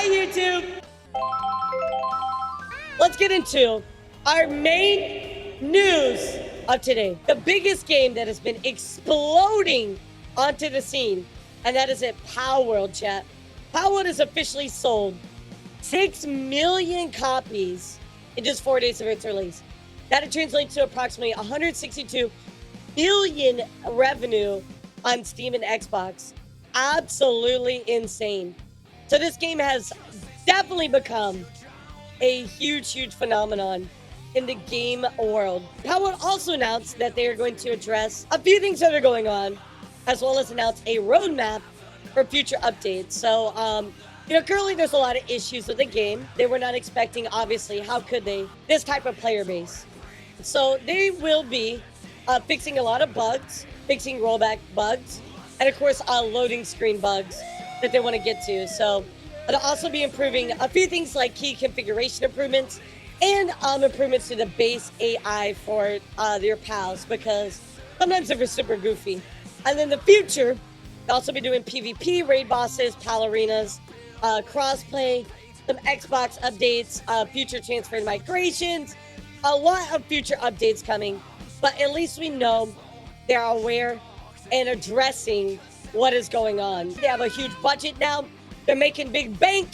Hi, YouTube. Let's get into our main news of today. The biggest game that has been exploding onto the scene, and that is at Palworld, chat. Palworld has officially sold 6 million copies in just 4 days of its release. That translates to approximately 162 billion revenue on Steam and Xbox. Absolutely insane. So this game has definitely become a huge phenomenon in the game world. Palworld also announced that they are going to address a few things that are going on, as well as announce a roadmap for future updates. So, currently there's a lot of issues with the game. They were not expecting, obviously, how could they, this type of player base. So they will be fixing a lot of bugs, fixing rollback bugs, and of course, loading screen bugs that they want to get to. So it'll also be improving a few things like key configuration improvements and improvements to the base AI for your pals, because sometimes they're super goofy. And in the future, they'll also be doing PvP, raid bosses, pal arenas, crossplay, some Xbox updates, future transfer and migrations, a lot of future updates coming. But at least we know they're aware and addressing what is going on. They have a huge budget now. They're making big bank.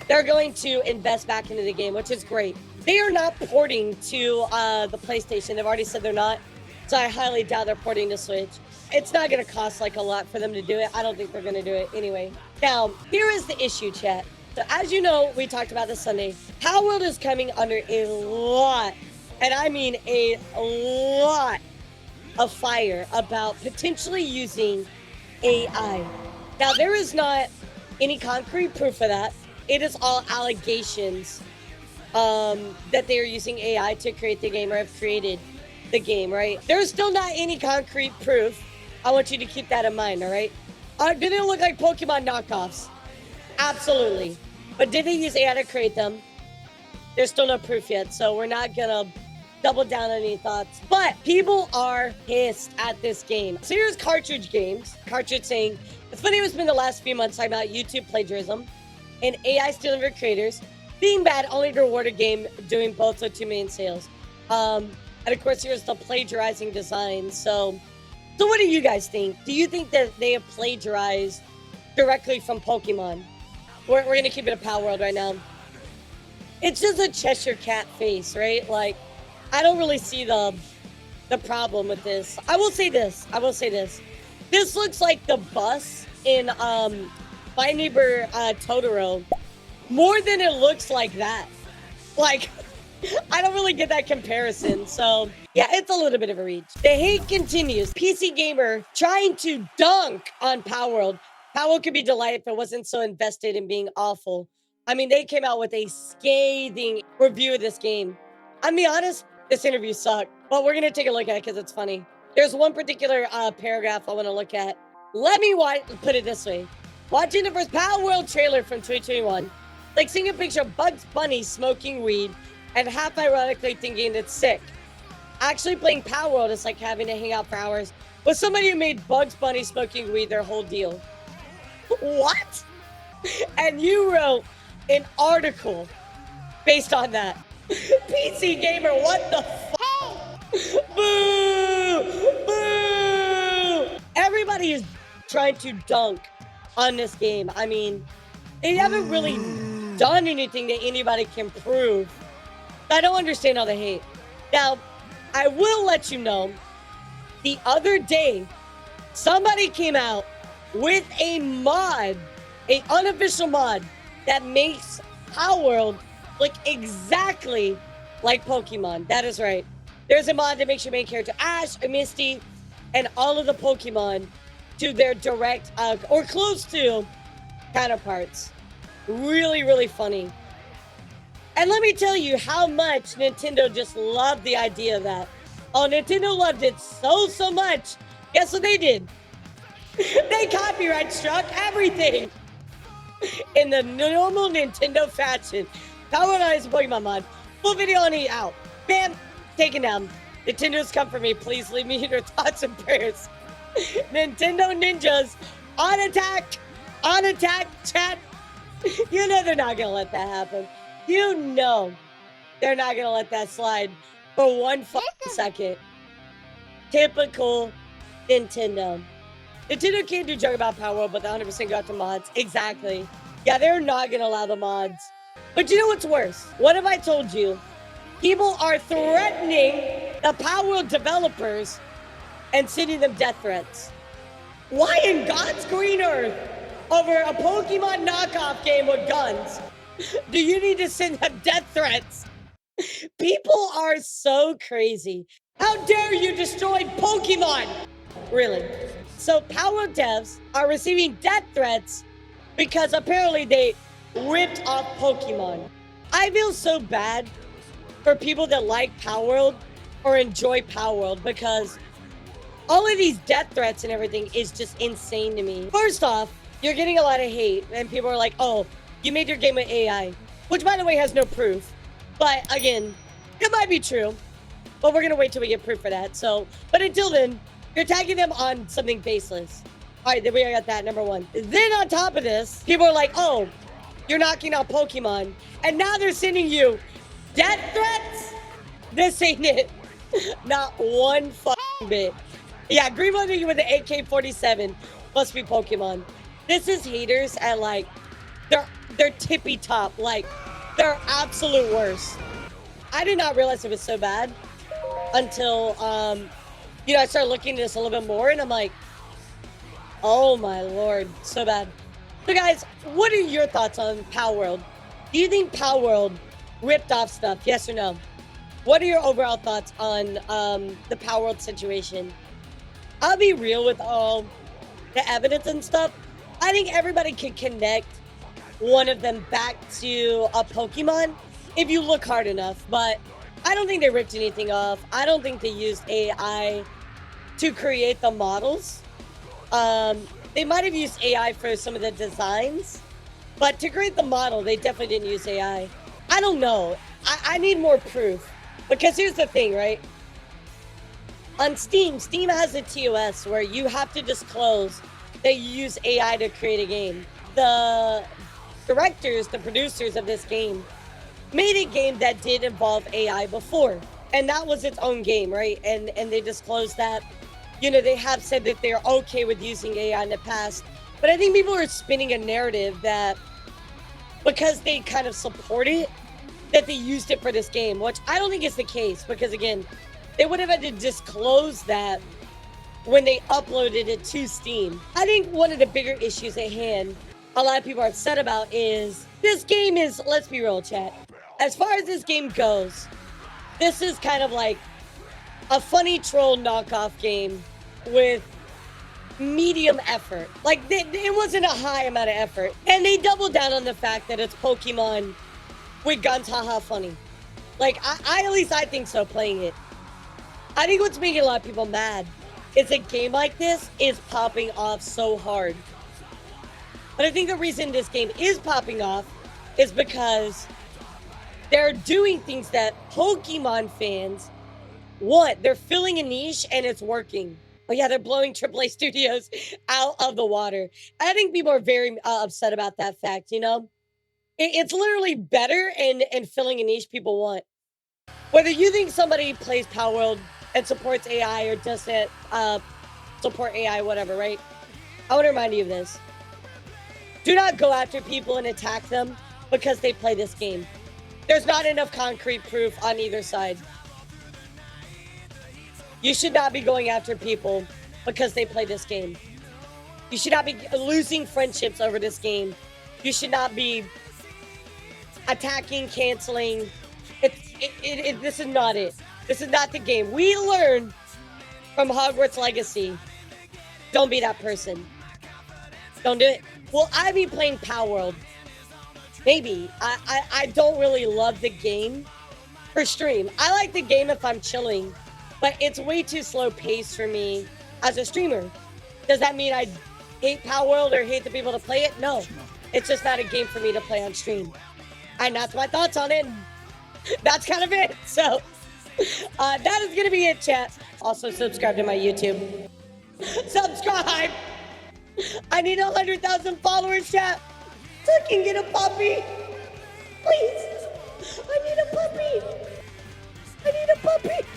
They're going to invest back into the game, which is great. They are not porting to the PlayStation. They've already said they're not. So I highly doubt they're porting to Switch. It's not going to cost like a lot for them to do it. I don't think they're going to do it anyway. Now, here is the issue, chat. So as you know, we talked about this Sunday. Palworld is coming under a lot, and I mean a lot of fire about potentially using AI. Now, there is not any concrete proof of that. It is all allegations that they are using AI to create the game or have created the game, right? There's still not any concrete proof. I want you to keep that in mind, all right? Did it look like Pokemon knockoffs? Absolutely. But did they use AI to create them? There's still no proof yet, so we're not gonna double down on any thoughts. But people are pissed at this game. So here's Cartridge Games. Cartridge saying, it's funny it's been the last few months talking about YouTube plagiarism and AI stealing for creators. Being bad only to reward a game doing both with 2 million sales. And of course, here's the plagiarizing design. So what do you guys think? Do you think that they have plagiarized directly from Pokemon? We're going to keep it a Palworld right now. It's just a Cheshire Cat face, right? Like, I don't really see the problem with this. I will say this. This looks like the bus in My Neighbor Totoro more than it looks like that. Like, I don't really get that comparison. So, yeah, it's a little bit of a reach. The hate continues. PC Gamer trying to dunk on Palworld. Palworld could be delighted if it wasn't so invested in being awful. I mean, they came out with a scathing review of this game. I'll be honest, this interview sucked. But we're going to take a look at it because it's funny. There's one particular paragraph I want to look at. Let me put it this way. Watching the first Palworld trailer from 2021. Like seeing a picture of Bugs Bunny smoking weed and half ironically thinking it's sick. Actually playing Palworld is like having to hang out for hours with somebody who made Bugs Bunny smoking weed their whole deal. What? And you wrote an article based on that. PC Gamer, what the fuck? Boo! Boo! Everybody is trying to dunk on this game. I mean, they haven't really done anything that anybody can prove. I don't understand all the hate. Now, I will let you know, the other day, somebody came out with a mod, an unofficial mod, that makes Palworld look exactly like Pokemon. That is right. There's a mod that makes your main character Ash, Misty, and all of the Pokemon to their direct, or close to, counterparts. Really funny. And let me tell you how much Nintendo just loved the idea of that. Oh, Nintendo loved it so much. Guess what they did? They copyright struck everything in the normal Nintendo fashion. Palworld is a Pokemon mod. Full video on it out. Bam! Taken down. Nintendo's come for me. Please leave me in your thoughts and prayers. Nintendo ninjas on attack, chat. You know they're not gonna let that happen. You know they're not gonna let that slide for one second. Typical Nintendo. Nintendo can't do joke about Palworld, but the 100% got the mods. Exactly. Yeah, they're not gonna allow the mods. But you know what's worse? What if I told you people are threatening the Palworld developers and sending them death threats? Why in God's green earth, over a Pokemon knockoff game with guns, do you need to send them death threats? People are so crazy. How dare you destroy Pokemon? Really? So Palworld devs are receiving death threats because apparently they ripped off Pokemon. I feel so bad for people that like Palworld or enjoy Palworld because all of these death threats and everything is just insane to me. First off, you're getting a lot of hate and people are like, oh, you made your game with AI, which by the way has no proof. But again, it might be true, but we're gonna wait till we get proof for that. So, but until then, you're tagging them on something baseless. All right, then we got that, number one. Then on top of this, people are like, oh, you're knocking out Pokemon. And now they're sending you death threats? This ain't it. Not one bit. Yeah, green lighting with the AK-47 must be Pokemon. This is haters at like, they're tippy top, like they're absolute worst. I did not realize it was so bad until, you know, I started looking at this a little bit more and I'm like, oh my Lord, so bad. So guys, what are your thoughts on Palworld? Do you think Palworld ripped off stuff? Yes or no? What are your overall thoughts on the Palworld situation? I'll be real with all the evidence and stuff. I think everybody can connect one of them back to a Pokemon if you look hard enough, but I don't think they ripped anything off. I don't think they used AI to create the models. They might have used AI for some of the designs, but to create the model, they definitely didn't use AI. I don't know. I need more proof because here's the thing, right? On Steam has a TOS where you have to disclose that you use AI to create a game. The directors, the producers of this game, made a game that did involve AI before, and that was its own game, right? And they disclosed that, you know, they have said that they're okay with using AI in the past, but I think people are spinning a narrative that because they kind of support it, that they used it for this game, which I don't think is the case, because again, they would have had to disclose that when they uploaded it to Steam. I think one of the bigger issues at hand a lot of people are upset about is this game is, let's be real, chat. As far as this game goes, this is kind of like a funny troll knockoff game with medium effort. Like, it wasn't a high amount of effort. And they doubled down on the fact that it's Pokemon with guns, haha, funny. Like, at least I think so, playing it. I think what's making a lot of people mad is a game like this is popping off so hard. But I think the reason this game is popping off is because they're doing things that Pokemon fans want. They're filling a niche and it's working. Oh yeah, they're blowing AAA studios out of the water. I think people are very upset about that fact, you know? It's literally better and filling a niche people want. Whether you think somebody plays Palworld and supports AI or doesn't support AI, whatever, right? I want to remind you of this. Do not go after people and attack them because they play this game. There's not enough concrete proof on either side. You should not be going after people because they play this game. You should not be losing friendships over this game. You should not be attacking, canceling. This is not it. This is not the game. We learned from Hogwarts Legacy. Don't be that person. Don't do it. Will I be playing Palworld? Maybe. I don't really love the game for stream. I like the game if I'm chilling, but it's way too slow paced for me as a streamer. Does that mean I hate Palworld or hate the people to play it? No. It's just not a game for me to play on stream. And that's my thoughts on it. That's kind of it. So that is going to be it, chat. Also, subscribe to my YouTube. Subscribe! I need 100,000 followers, chat. so I can get a puppy. Please. I need a puppy. I need a puppy.